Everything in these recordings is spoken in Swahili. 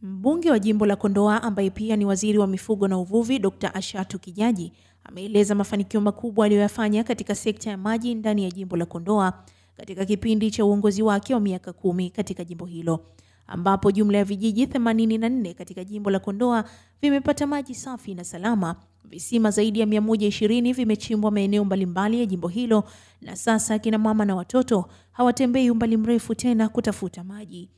Mbunge wa jimbo la Kondoa ambaye pia ni waziri wa mifugo na uvuvi, Dr. Ashatu Kijaji ameeleza mafanikio makubwa aliyoyafanya katika sekta ya maji ndani ya jimbo la Kondoa katika kipindi cha uongozi wake wa miaka 10 katika jimbo hilo, ambapo jumla ya vijiji 84 katika jimbo la Kondoa vimepata maji safi na salama. Visima zaidi ya 120 vimechimbwa maeneo mbalimbali ya jimbo hilo, na sasa kina mama na watoto hawatembei umbali mrefu tena kutafuta maji.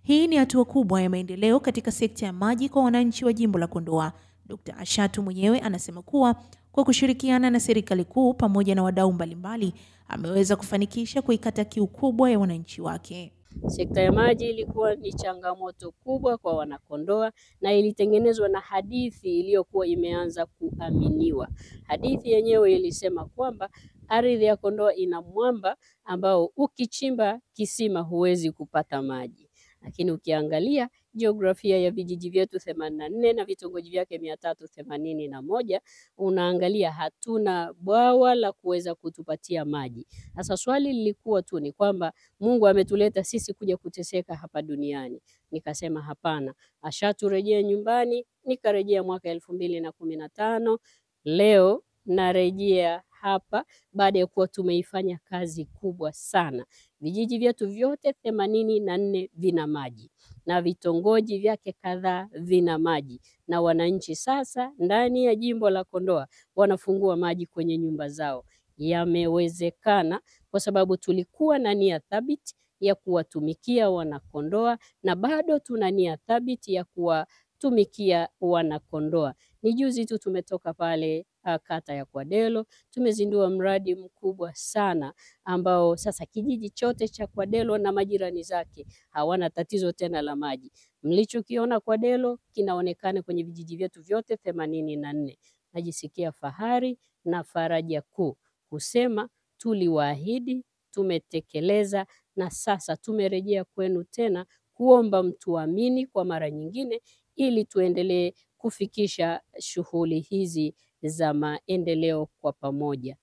Hii ni hatua kubwa ya maendeleo katika sekta ya maji kwa wananchi wa jimbo la Kondoa. Dr. Ashatu mwenyewe anasema kuwa kwa kushirikiana na serikali kuu pamoja na wadau mbalimbali ameweza kufanikisha kuikata kiu kubwa ya wananchi wake. Sekta ya maji ilikuwa ni changamoto kubwa kwa wanakondoa na ilitengenezwa na hadithi iliyokuwa imeanza kuaminiwa. Hadithi yenyewe ilisema kwamba ardhi ya Kondoa ina mwamba ambao ukichimba kisima huwezi kupata maji. Lakini ukiangalia jiografia ya vijiji vyetu 84 na vitongoji vyake 381, unaangalia hatuna bwawa la kuweza kutupatia maji. Sasa swali lilikuwa tu ni kwamba Mungu ametuleta sisi kuja kuteseka hapa duniani. Nikasema hapana, Ashatu rejea nyumbani. Nikarejea mwaka 2015. Leo narejea hapa baada ya kuwa tumeifanya kazi kubwa sana. Vijiji vyetu vyote 84 vina maji na vitongoji vyake kadhaa vina maji, na wananchi sasa ndani ya jimbo la Kondoa wanafungua maji kwenye nyumba zao. Yamewezekana kwa sababu tulikuwa na nia thabiti ya kuwatumikia wanakondoa, na bado tuna nia thabiti ya kuwatumikia wanakondoa. Ni juzi tu tumetoka pale kata ya Kwadelo, tumezindua mradi mkubwa sana ambao sasa kijiji chote cha Kwadelo na majirani zake hawana tatizo tena la maji. Mlichokiona Kwadelo kinaonekana kwenye vijiji vyetu vyote 84. Najisikia fahari na faraja kuu kusema tuliwaahidi, tumetekeleza, na sasa tumerejea kwenu tena kuomba mtuamini kwa mara nyingine ili tuendelee kufikisha shughuli hizi za maendeleo kwa pamoja.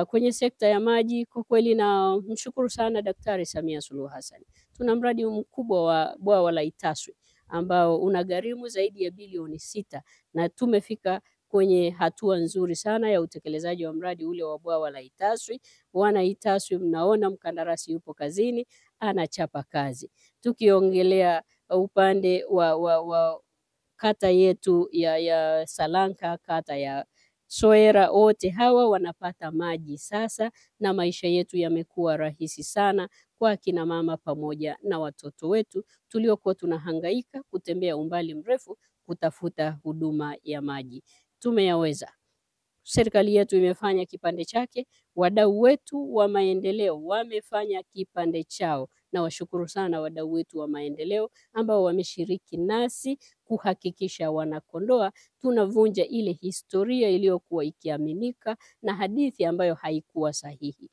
Kwenye sekta ya maji kwa kweli na mshukuru sana Daktari Samia Suluhu Hassan. Tuna mradi mkubwa wa bwawa la Itaswi ambao unagharimu zaidi ya bilioni 6, na tumefika kwenye hatua nzuri sana ya utekelezaji wa mradi ule wa bwawa la Itaswi. Wana Itaswi, mnaona mkandarasi yupo kazini, anachapa kazi. Tukiongelea upande wa kata yetu ya Salanka, kata ya Soera, wote hawa wanapata maji sasa, na maisha yetu yamekuwa rahisi sana kwa kina mama pamoja na watoto wetu tuliokuwa tunahangaika kutembea umbali mrefu kutafuta huduma ya maji. Tumeyaweza. Serikali yetu imefanya kipande chake, wadau wetu wa maendeleo wamefanya kipande chao, na washukuru sana wadau wetu wa maendeleo ambao wameshiriki nasi kuhakikisha wanakondoa tunavunja ile historia iliyokuwa ikiaminika na hadithi ambayo haikuwa sahihi.